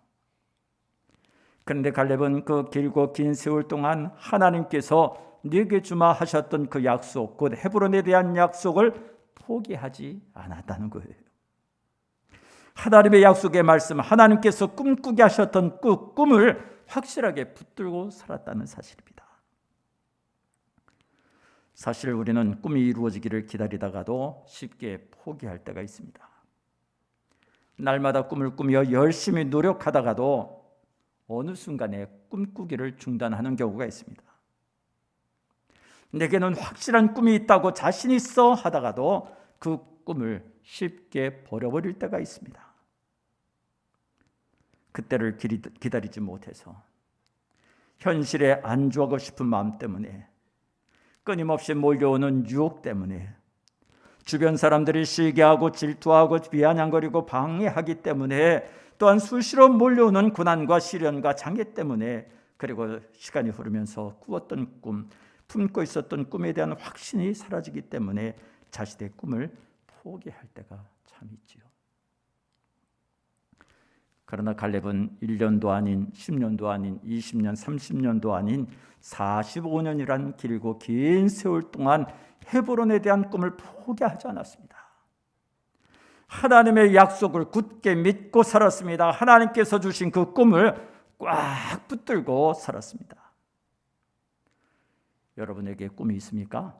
그런데 갈렙은 그 길고 긴 세월 동안 하나님께서 네게 주마 하셨던 그 약속, 곧 헤브론에 대한 약속을 포기하지 않았다는 거예요. 하나님의 약속의 말씀, 하나님께서 꿈꾸게 하셨던 그 꿈을 확실하게 붙들고 살았다는 사실입니다. 사실 우리는 꿈이 이루어지기를 기다리다가도 쉽게 포기할 때가 있습니다. 날마다 꿈을 꾸며 열심히 노력하다가도 어느 순간에 꿈꾸기를 중단하는 경우가 있습니다. 내게는 확실한 꿈이 있다고 자신 있어 하다가도 그 꿈을 쉽게 버려버릴 때가 있습니다. 그때를 기다리지 못해서 현실에 안주하고 싶은 마음 때문에, 끊임없이 몰려오는 유혹 때문에, 주변 사람들이 시기하고 질투하고 비아냥거리고 방해하기 때문에, 또한 수시로 몰려오는 고난과 시련과 장애 때문에, 그리고 시간이 흐르면서 꾸었던 꿈, 품고 있었던 꿈에 대한 확신이 사라지기 때문에 자신의 꿈을 포기할 때가 참 있지요. 그러나 갈렙은 1년도 아닌 10년도 아닌 20년, 30년도 아닌 45년이란 길고 긴 세월 동안 헤브론에 대한 꿈을 포기하지 않았습니다. 하나님의 약속을 굳게 믿고 살았습니다. 하나님께서 주신 그 꿈을 꽉 붙들고 살았습니다. 여러분에게 꿈이 있습니까?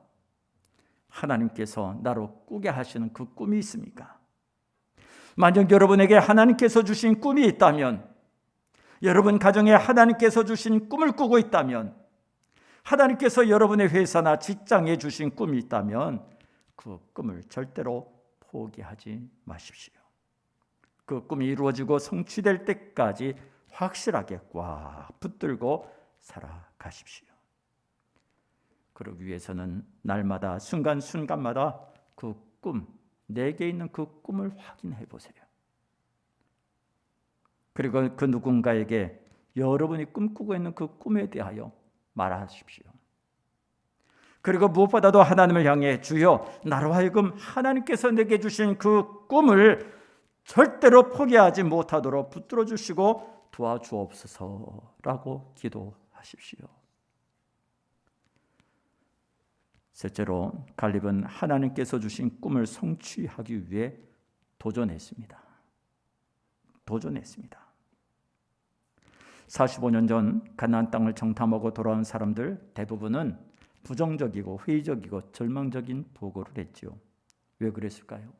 하나님께서 나로 꾸게 하시는 그 꿈이 있습니까? 만약 여러분에게 하나님께서 주신 꿈이 있다면, 여러분 가정에 하나님께서 주신 꿈을 꾸고 있다면, 하나님께서 여러분의 회사나 직장에 주신 꿈이 있다면 그 꿈을 절대로 포기하지 마십시오. 그 꿈이 이루어지고 성취될 때까지 확실하게 꽉 붙들고 살아가십시오. 그러기 위해서는 날마다 순간순간마다 그 꿈, 내게 있는 그 꿈을 확인해 보세요. 그리고 그 누군가에게 여러분이 꿈꾸고 있는 그 꿈에 대하여 말하십시오. 그리고 무엇보다도 하나님을 향해 주여 나로 하여금 하나님께서 내게 주신 그 꿈을 절대로 포기하지 못하도록 붙들어 주시고 도와주옵소서라고 기도하십시오. 셋째로 갈렙은 하나님께서 주신 꿈을 성취하기 위해 도전했습니다. 45년 전 가나안 땅을 정탐하고 돌아온 사람들 대부분은 부정적이고 회의적이고 절망적인 보고를 했지요. 왜 그랬을까요?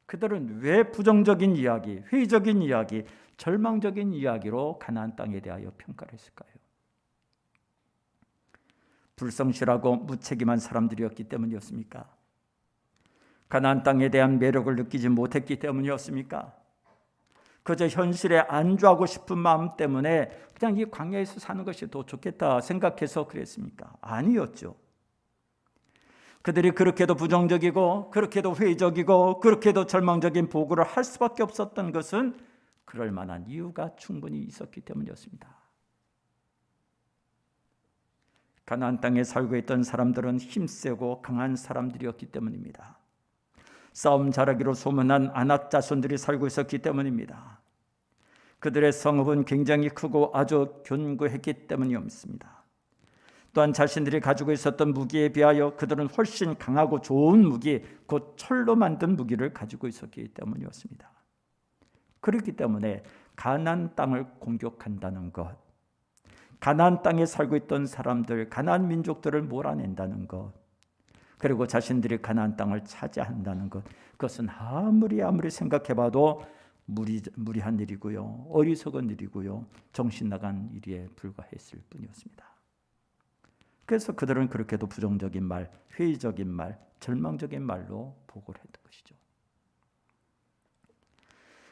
그들은 왜 부정적인 이야기, 회의적인 이야기, 절망적인 이야기로 가나안 땅에 대하여 평가를 했을까요? 불성실하고 무책임한 사람들이었기 때문이었습니까? 가나안 땅에 대한 매력을 느끼지 못했기 때문이었습니까? 그저 현실에 안주하고 싶은 마음 때문에 그냥 이 광야에서 사는 것이 더 좋겠다 생각해서 그랬습니까? 아니었죠. 그들이 그렇게도 부정적이고 그렇게도 회의적이고 그렇게도 절망적인 보고를 할 수밖에 없었던 것은 그럴 만한 이유가 충분히 있었기 때문이었습니다. 가나안 땅에 살고 있던 사람들은 힘세고 강한 사람들이었기 때문입니다. 싸움 잘하기로 소문난 아낙 자손들이 살고 있었기 때문입니다. 그들의 성읍은 굉장히 크고 아주 견고했기 때문이었습니다. 또한 자신들이 가지고 있었던 무기에 비하여 그들은 훨씬 강하고 좋은 무기, 곧 철로 만든 무기를 가지고 있었기 때문이었습니다. 그렇기 때문에 가나안 땅을 공격한다는 것, 가나안 땅에 살고 있던 사람들, 가나안 민족들을 몰아낸다는 것, 그리고 자신들이 가나안 땅을 차지한다는 것, 그것은 아무리 생각해봐도 무리한 일이고요, 어리석은 일이고요, 정신 나간 일에 불과했을 뿐이었습니다. 그래서 그들은 그렇게도 부정적인 말, 회의적인 말, 절망적인 말로 보고를 했던 것이죠.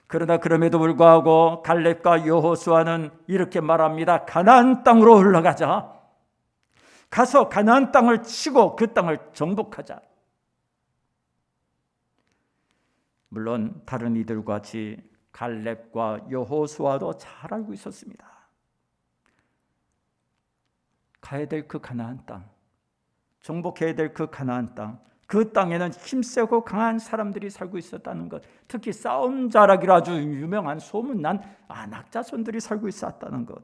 그러나 그럼에도 불구하고 갈렙과 여호수아는 이렇게 말합니다. 가나안 땅으로 올라가자. 가서 가나안 땅을 치고 그 땅을 정복하자. 물론 다른 이들과 같이 갈렙과 여호수아도 잘 알고 있었습니다. 가야 될 그 가나안 땅, 정복해야 될 그 가나안 땅, 그 땅에는 힘세고 강한 사람들이 살고 있었다는 것, 특히 싸움 잘하기로 아주 유명한 소문난 아낙 자손들이 살고 있었다는 것,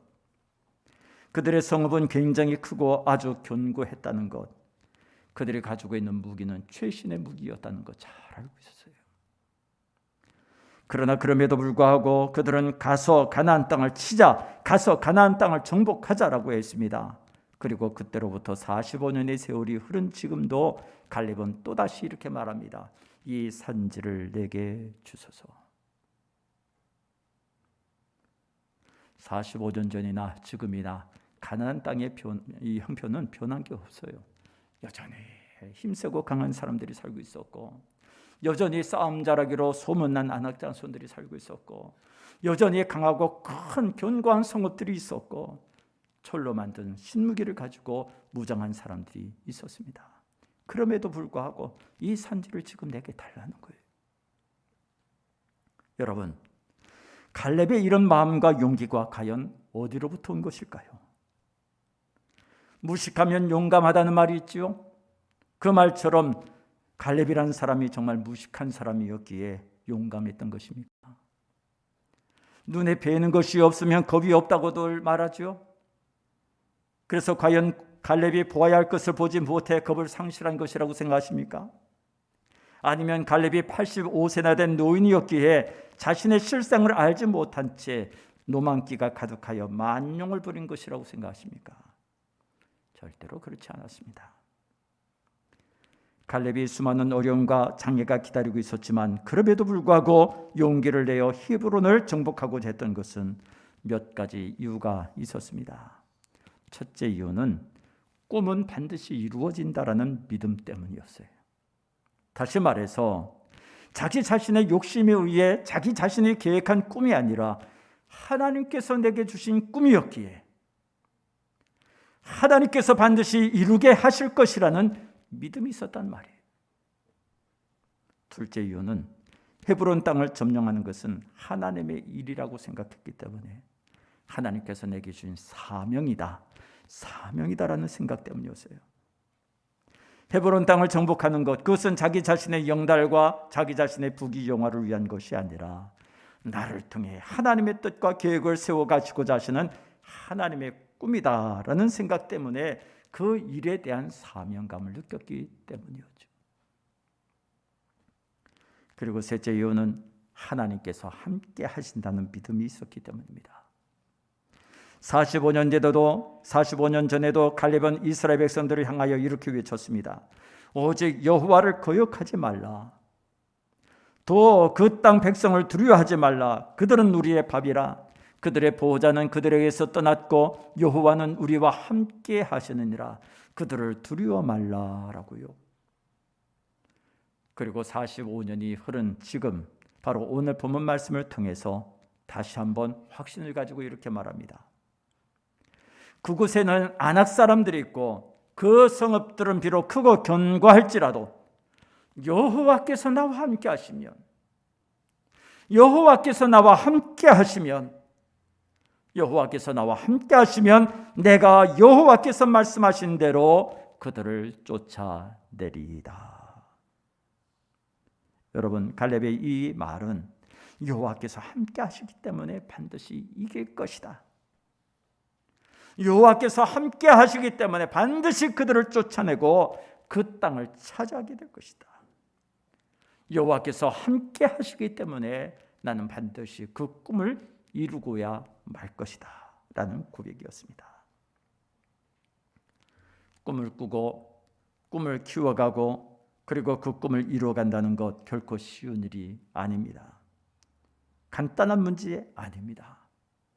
그들의 성읍은 굉장히 크고 아주 견고했다는 것, 그들이 가지고 있는 무기는 최신의 무기였다는 것 잘 알고 있었어요. 그러나 그럼에도 불구하고 그들은 가서 가나안 땅을 치자, 가서 가나안 땅을 정복하자라고 했습니다. 그리고 그때로부터 45년의 세월이 흐른 지금도 갈렙은 또다시 이렇게 말합니다. 이 산지를 내게 주소서. 45년 전이나 지금이나 가나안 땅의 이 형편은 변한 게 없어요. 여전히 힘세고 강한 사람들이 살고 있었고, 여전히 싸움 잘하기로 소문난 아낙 자손들이 살고 있었고, 여전히 강하고 큰 견고한 성읍들이 있었고, 철로 만든 신무기를 가지고 무장한 사람들이 있었습니다. 그럼에도 불구하고 이 산지를 지금 내게 달라는 거예요. 여러분, 갈렙의 이런 마음과 용기가 과연 어디로부터 온 것일까요? 무식하면 용감하다는 말이 있지요. 그 말처럼 갈렙이라는 사람이 정말 무식한 사람이었기에 용감했던 것입니까? 눈에 뵈는 것이 없으면 겁이 없다고들 말하죠. 그래서 과연 갈렙이 보아야 할 것을 보지 못해 겁을 상실한 것이라고 생각하십니까? 아니면 갈렙이 85세나 된 노인이었기에 자신의 실상을 알지 못한 채 노망기가 가득하여 만용을 부린 것이라고 생각하십니까? 절대로 그렇지 않았습니다. 갈렙이 수많은 어려움과 장애가 기다리고 있었지만 그럼에도 불구하고 용기를 내어 히브론을 정복하고자 했던 것은 몇 가지 이유가 있었습니다. 첫째 이유는 꿈은 반드시 이루어진다라는 믿음 때문이었어요. 다시 말해서 자기 자신의 욕심에 의해 자기 자신이 계획한 꿈이 아니라 하나님께서 내게 주신 꿈이었기에 하나님께서 반드시 이루게 하실 것이라는 믿음이 있었단 말이에요. 둘째 이유는 헤브론 땅을 점령하는 것은 하나님의 일이라고 생각했기 때문에 하나님께서 내게 주신 사명이다라는 생각 때문이었어요. 헤브론 땅을 정복하는 것, 그것은 자기 자신의 영달과 자기 자신의 부귀영화를 위한 것이 아니라 나를 통해 하나님의 뜻과 계획을 세워가시고자 하시는 하나님의 꿈이다라는 생각 때문에 그 일에 대한 사명감을 느꼈기 때문이었죠. 그리고 셋째 이유는 하나님께서 함께 하신다는 믿음이 있었기 때문입니다. 45년 전에도 갈렙은 이스라엘 백성들을 향하여 이렇게 외쳤습니다. 오직 여호와를 거역하지 말라. 또 그 땅 백성을 두려워하지 말라. 그들은 우리의 밥이라. 그들의 보호자는 그들에게서 떠났고 여호와는 우리와 함께 하시느니라. 그들을 두려워 말라라고요. 그리고 45년이 흐른 지금 바로 오늘 본문 말씀을 통해서 다시 한번 확신을 가지고 이렇게 말합니다. 그곳에는 아낙 사람들이 있고 그 성읍들은 비록 크고 견고할지라도 여호와께서 나와 함께 하시면 내가 여호와께서 말씀하신 대로 그들을 쫓아내리이다. 여러분, 갈렙의 이 말은 여호와께서 함께 하시기 때문에 반드시 이길 것이다. 여호와께서 함께 하시기 때문에 반드시 그들을 쫓아내고 그 땅을 차지하게 될 것이다. 여호와께서 함께 하시기 때문에 나는 반드시 그 꿈을 이루고야 말 것이다 라는 고백이었습니다. 꿈을 꾸고 꿈을 키워가고 그리고 그 꿈을 이루어간다는 것 결코 쉬운 일이 아닙니다. 간단한 문제 아닙니다.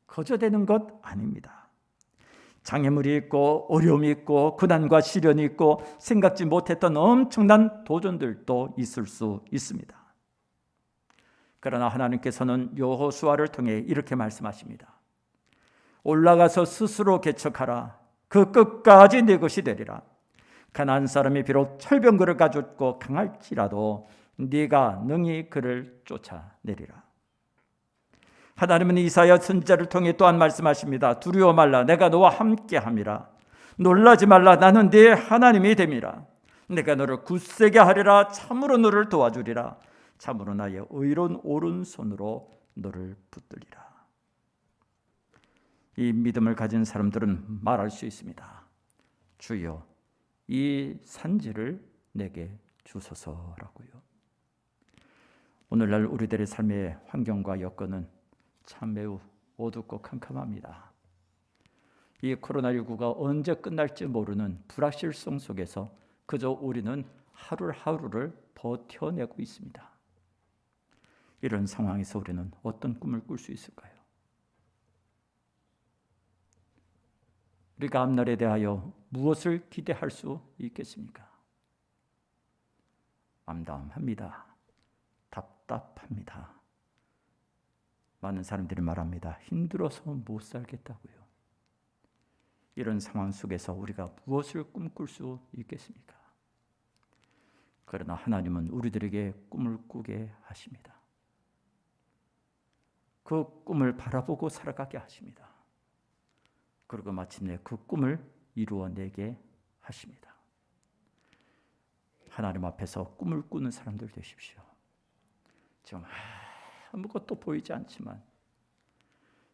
거저되는 것 아닙니다. 장애물이 있고 어려움이 있고 고난과 시련이 있고 생각지 못했던 엄청난 도전들도 있을 수 있습니다. 그러나 하나님께서는 여호수아를 통해 이렇게 말씀하십니다. 올라가서 스스로 개척하라. 그 끝까지 네 것이 되리라. 가나안 사람이 비록 철병거를 가졌고 강할지라도 네가 능히 그를 쫓아내리라. 하나님은 이사야 선지자를 통해 또한 말씀하십니다. 두려워 말라. 내가 너와 함께함이라. 놀라지 말라. 나는 네 하나님이 됨이라. 내가 너를 굳세게 하리라. 참으로 너를 도와주리라. 참으로 나의 의로운 오른손으로 너를 붙들리라. 이 믿음을 가진 사람들은 말할 수 있습니다. 주여, 이 산지를 내게 주소서라고요. 오늘날 우리들의 삶의 환경과 여건은 참 매우 어둡고 캄캄합니다. 이 코로나19가 언제 끝날지 모르는 불확실성 속에서 그저 우리는 하루하루를 버텨내고 있습니다. 이런 상황에서 우리는 어떤 꿈을 꿀 수 있을까요? 우리가 앞날에 대하여 무엇을 기대할 수 있겠습니까? 암담합니다. 답답합니다. 많은 사람들이 말합니다. 힘들어서 못 살겠다고요. 이런 상황 속에서 우리가 무엇을 꿈꿀 수 있겠습니까? 그러나 하나님은 우리들에게 꿈을 꾸게 하십니다. 그 꿈을 바라보고 살아가게 하십니다. 그리고 마침내 그 꿈을 이루어내게 하십니다. 하나님 앞에서 꿈을 꾸는 사람들 되십시오. 지금 아무것도 보이지 않지만,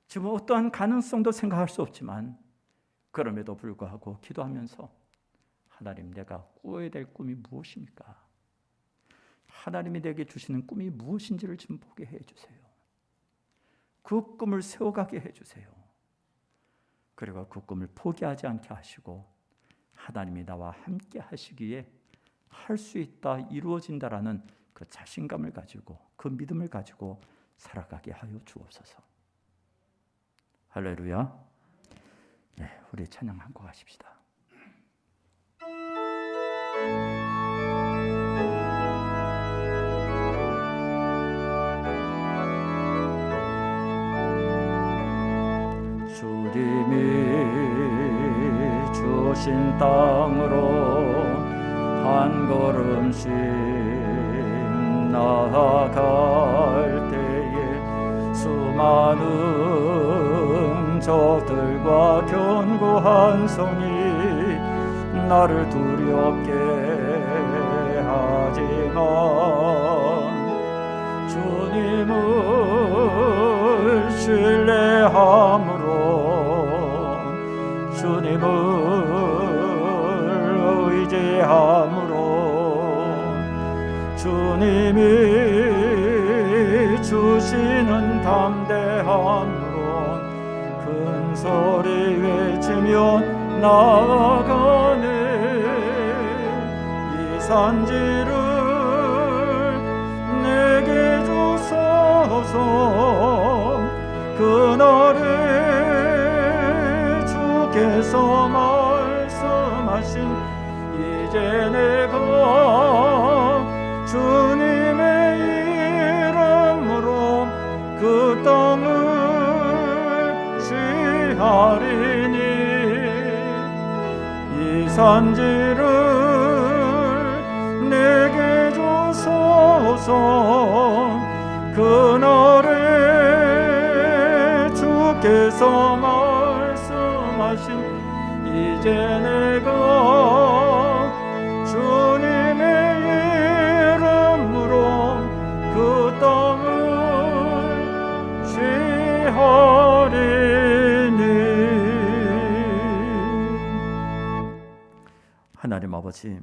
지금 어떠한 가능성도 생각할 수 없지만, 그럼에도 불구하고 기도하면서 하나님, 내가 꾸어야 될 꿈이 무엇입니까? 하나님이 내게 주시는 꿈이 무엇인지를 좀 보게 해주세요. 그 꿈을 세워가게 해주세요. 그리고 그 꿈을 포기하지 않게 하시고 하나님이 나와 함께 하시기에 할 수 있다, 이루어진다라는 그 자신감을 가지고 그 믿음을 가지고 살아가게 하여 주옵소서. 할렐루야. 네, 우리 찬양 한 곡 하십시다. 주님이 주신 땅으로 한 걸음씩 나아갈 때에 수많은 적들과 견고한 성이 나를 두렵게 하지만 주님을 신뢰함으로 주님을 의지함으로 주님이 주시는 담대함으로 큰 소리 외치며 나아가네. 이 산지를 내게 주소서. 그날에 주께서 말씀하신 이제 내가 주님의 이름으로 그 땅을 취하리니 이 산지를 내게 주소서. 그날에 주께서 말씀하신 이제 내가 주님의 이름으로 그 땅을 취하리니. 하나님 아버지,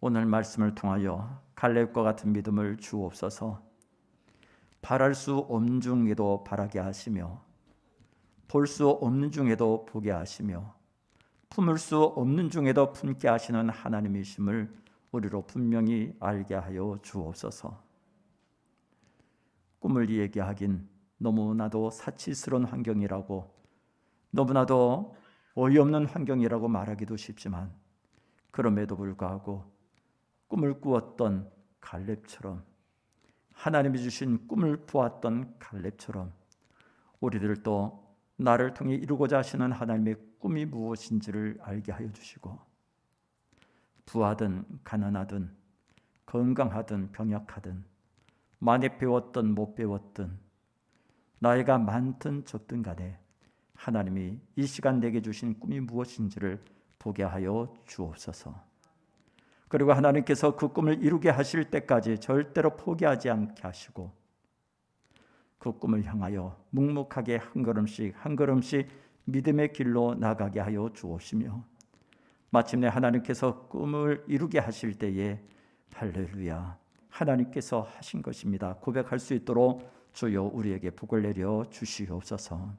오늘 말씀을 통하여 갈렙과 같은 믿음을 주옵소서. 바랄 수 없는 중에도 바라게 하시며 볼 수 없는 중에도 보게 하시며 품을 수 없는 중에도 품게 하시는 하나님이심을 우리로 분명히 알게 하여 주옵소서. 꿈을 얘기하긴 너무나도 사치스러운 환경이라고, 너무나도 어이없는 환경이라고 말하기도 쉽지만, 그럼에도 불구하고 꿈을 꾸었던 갈렙처럼, 하나님이 주신 꿈을 보았던 갈렙처럼 우리들도 나를 통해 이루고자 하시는 하나님의 꿈이 무엇인지를 알게 하여 주시고, 부하든 가난하든 건강하든 병약하든 많이 배웠든 못 배웠든 나이가 많든 적든 간에 하나님이 이 시간 내게 주신 꿈이 무엇인지를 보게 하여 주옵소서. 그리고 하나님께서 그 꿈을 이루게 하실 때까지 절대로 포기하지 않게 하시고 그 꿈을 향하여 묵묵하게 한 걸음씩 한 걸음씩 믿음의 길로 나가게 하여 주옵시며, 마침내 하나님께서 꿈을 이루게 하실 때에 할렐루야, 하나님께서 하신 것입니다 고백할 수 있도록 주여 우리에게 복을 내려 주시옵소서.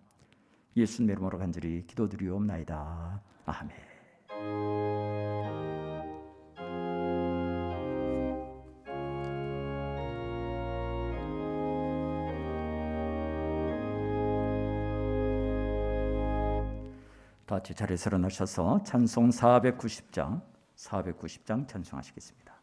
예수님의 이름으로 간절히 기도드리옵나이다. 아멘. 다 같이 자리에서 일어나셔서 찬송 490장 찬송하시겠습니다.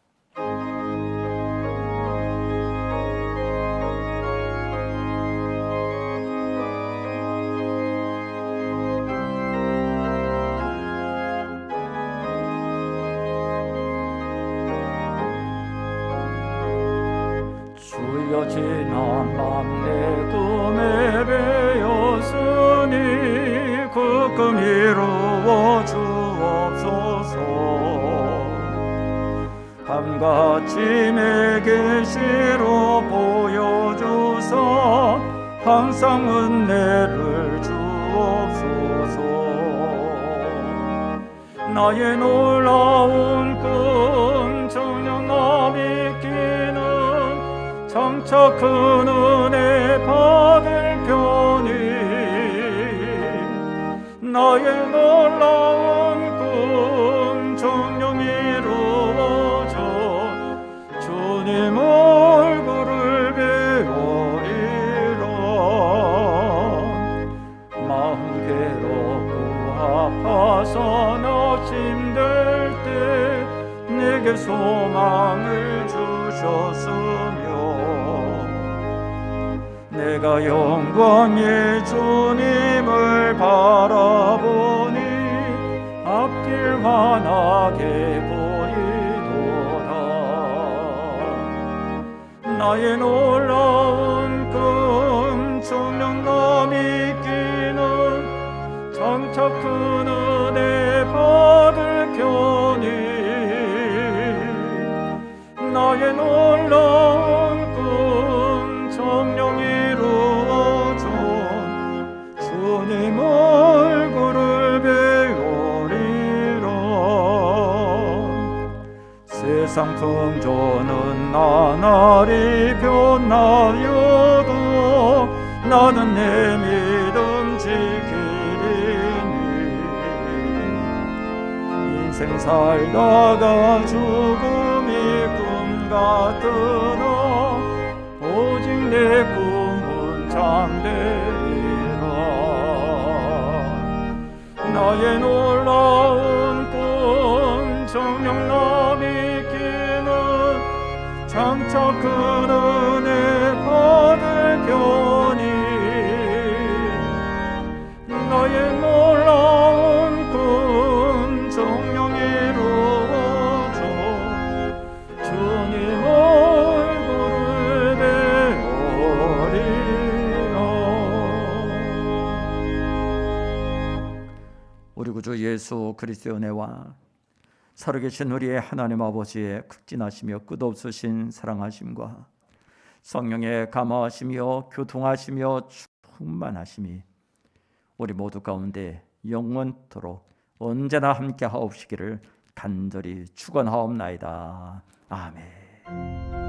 주여 지난 밤 내 꿈에 배었으니 그 꿈 이루어 주옵소서. 밤같이 내 계시로 보여주사 항상 은혜를 주옵소서. 나의 놀라운 꿈 정녕 믿기는 장차 큰 은혜 받을 편이 나의 놀라운 꿈 정녕 이루어져 주님 얼굴을 배우리라. 마음 괴롭고 아파서 낙심될 때 내게 소망을 주셨으며 내가 영광의 주님을 바라보니 앞길 환하게 보이도다. 나의 놀라운 꿈 정녕 나 믿기는 장차 큰 은혜 받을 겨니 나의 놀라운 꿈 정령 이루어져 주님 얼굴을 배우리라. 세상 풍조는 나날이 변하여도 나는 내 믿음 지키리니 인생 살다가 죽음이 꿈 같으나 오직 내 꿈은 잠되리라. 나의 놀라운 꿈 정녕 나 믿기는 장차 큰 은혜 받을 겨니 나의 놀라운 꿈 정녕 이루어져 주님 얼굴을 배우리라. 우리 구주 예수 그리스도의 은혜와 살아계신 우리의 하나님 아버지의 극진하시며 끝없으신 사랑하심과 성령의 감화하시며 교통하시며 충만하심이 우리 모두 가운데 영원토록 언제나 함께 하옵시기를 간절히 축원하옵나이다. 아멘.